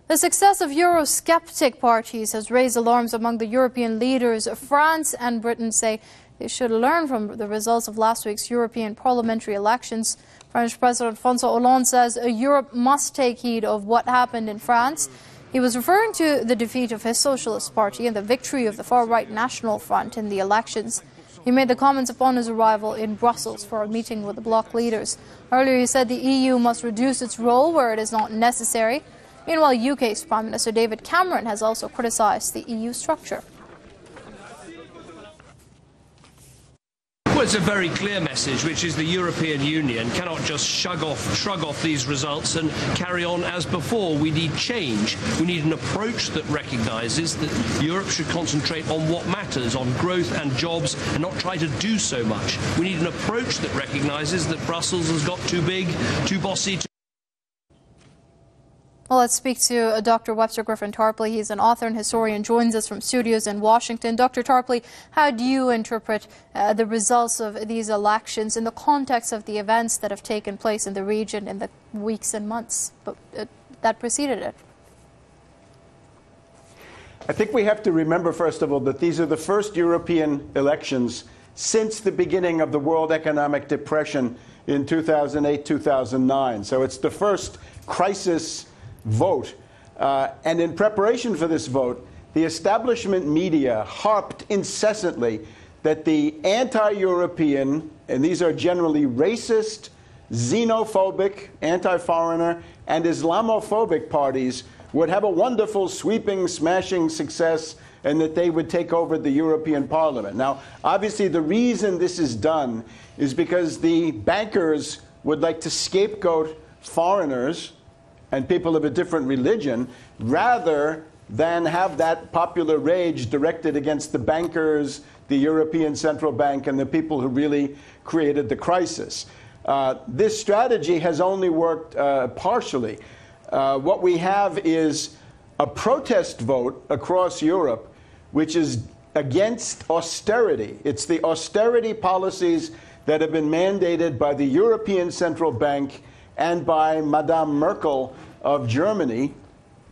The success of Eurosceptic parties has raised alarms among the European leaders. France and Britain say they should learn from the results of last week's European parliamentary elections. French President François Hollande says Europe must take heed of what happened in France. He was referring to the defeat of his Socialist Party and the victory of the far-right National Front in the elections. He made the comments upon his arrival in Brussels for a meeting with the bloc leaders. Earlier he said the EU must reduce its role where it is not necessary. Meanwhile, UK's Prime Minister David Cameron has also criticised the EU structure. Well, it's a very clear message, which is the European Union cannot just shrug off these results and carry on as before. We need change. We need an approach that recognises that Europe should concentrate on what matters, on growth and jobs, and not try to do so much. We need an approach that recognises that Brussels has got too big, too bossy. Well, let's speak to Dr. Webster Tarpley. He's an author and historian, joins us from studios in Washington. Dr. Tarpley, how do you interpret the results of these elections in the context of the events that have taken place in the region in the weeks and months that preceded it? I think we have to remember, first of all, that these are the first European elections since the beginning of the World Economic Depression in 2008-2009. So it's the first crisis vote. And in preparation for this vote, the establishment media harped incessantly that the anti-European, and these are generally racist, xenophobic, anti-foreigner, and Islamophobic parties, would have a wonderful, sweeping, smashing success and that they would take over the European Parliament. Now, obviously, the reason this is done is because the bankers would like to scapegoat foreigners and people of a different religion, rather than have that popular rage directed against the bankers, the European Central Bank, and the people who really created the crisis. This strategy has only worked partially. What we have is a protest vote across Europe, which is against austerity. It's the austerity policies that have been mandated by the European Central Bank and by Madame Merkel of Germany.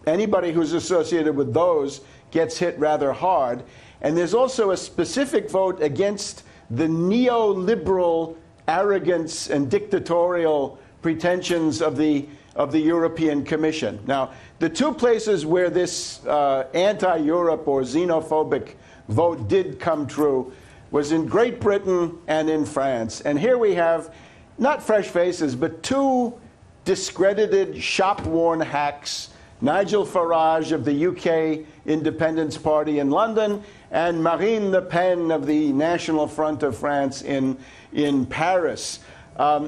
Anybody who's associated with those gets hit rather hard. And there's also a specific vote against the neoliberal arrogance and dictatorial pretensions of the European Commission. Now, the two places where this anti-Europe or xenophobic vote did come true was in Great Britain and in France. And here we have not fresh faces, but two discredited, shop-worn hacks, Nigel Farage of the UK Independence Party in London and Marine Le Pen of the National Front of France in Paris.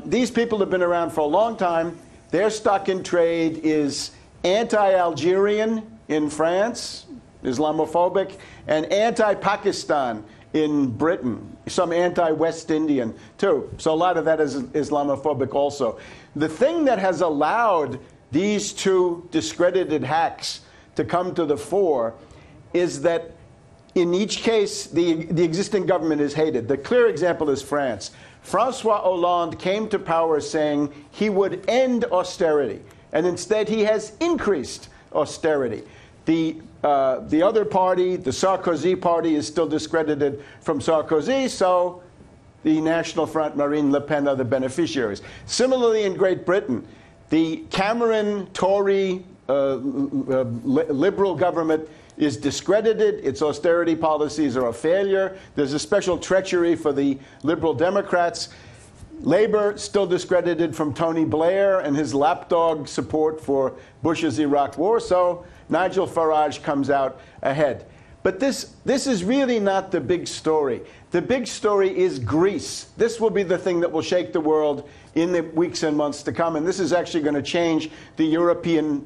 These people have been around for a long time. Their stock in trade is anti-Algerian in France, Islamophobic, and anti-Pakistan in Britain, some anti-West Indian too. So a lot of that is Islamophobic also. The thing that has allowed these two discredited hacks to come to the fore is that in each case, the existing government is hated. The clear example is France. François Hollande came to power saying he would end austerity, and instead he has increased austerity. The other party, the Sarkozy party, is still discredited from Sarkozy, so the National Front, Marine Le Pen, are the beneficiaries. Similarly, in Great Britain, the Cameron Tory liberal government is discredited. Its austerity policies are a failure. There's a special treachery for the Liberal Democrats. Labour still discredited from Tony Blair and his lapdog support for Bush's Iraq war. So Nigel Farage comes out ahead. But this is really not the big story. The big story is Greece. This will be the thing that will shake the world in the weeks and months to come. And this is actually going to change the European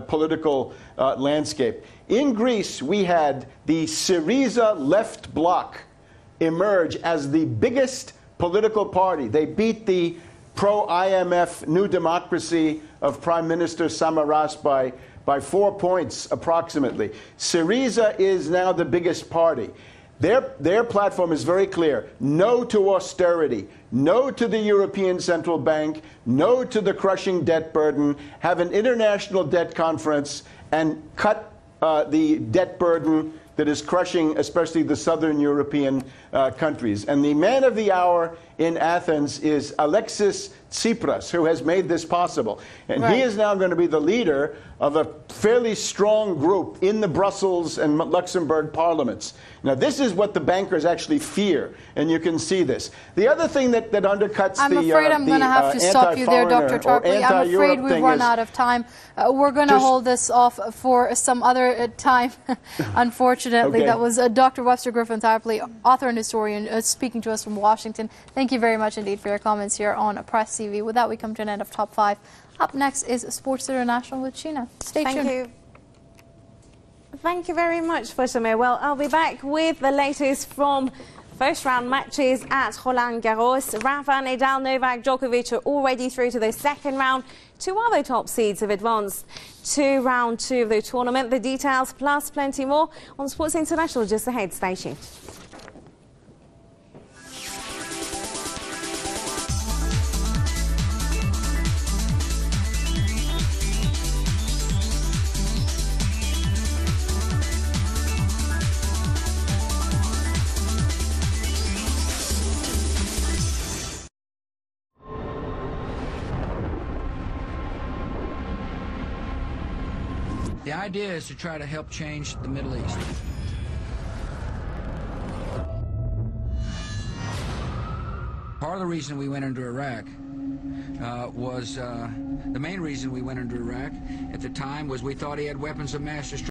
political landscape. In Greece, we had the Syriza left bloc emerge as the biggest political party. They beat the pro-IMF New Democracy of Prime Minister Samaras by 4 points approximately. Syriza is now the biggest party. Their platform is very clear. No to austerity. No to the European Central Bank. No to the crushing debt burden. Have an international debt conference and cut the debt burden that is crushing especially the southern European countries. And the man of the hour in Athens is Alexis Tsipras, who has made this possible. And he is now going to be the leader of a fairly strong group in the Brussels and Luxembourg parliaments. Now, this is what the bankers actually fear, and you can see this. The other thing that undercuts I'm afraid I'm going to have to stop you there, Dr. Tarpley. I'm afraid we've run out of time. We're going to hold this off for some other time, unfortunately. That was Dr. Webster Tarpley, author and historian, speaking to us from Washington. Thank you very much indeed for your comments here on Press TV. With that, we come to an end of Top 5. Up next is Sports International with Sheena. Stay tuned. Thank you. Thank you very much, Fushime. Well, I'll be back with the latest from first-round matches at Roland Garros. Rafa, Nadal, Novak Djokovic are already through to the second round. 2 other top seeds have advanced to round 2 of the tournament. The details plus plenty more on Sports International just ahead. Stay tuned. The idea is to try to help change the Middle East. Part of the reason we went into Iraq the main reason we went into Iraq at the time was we thought he had weapons of mass destruction.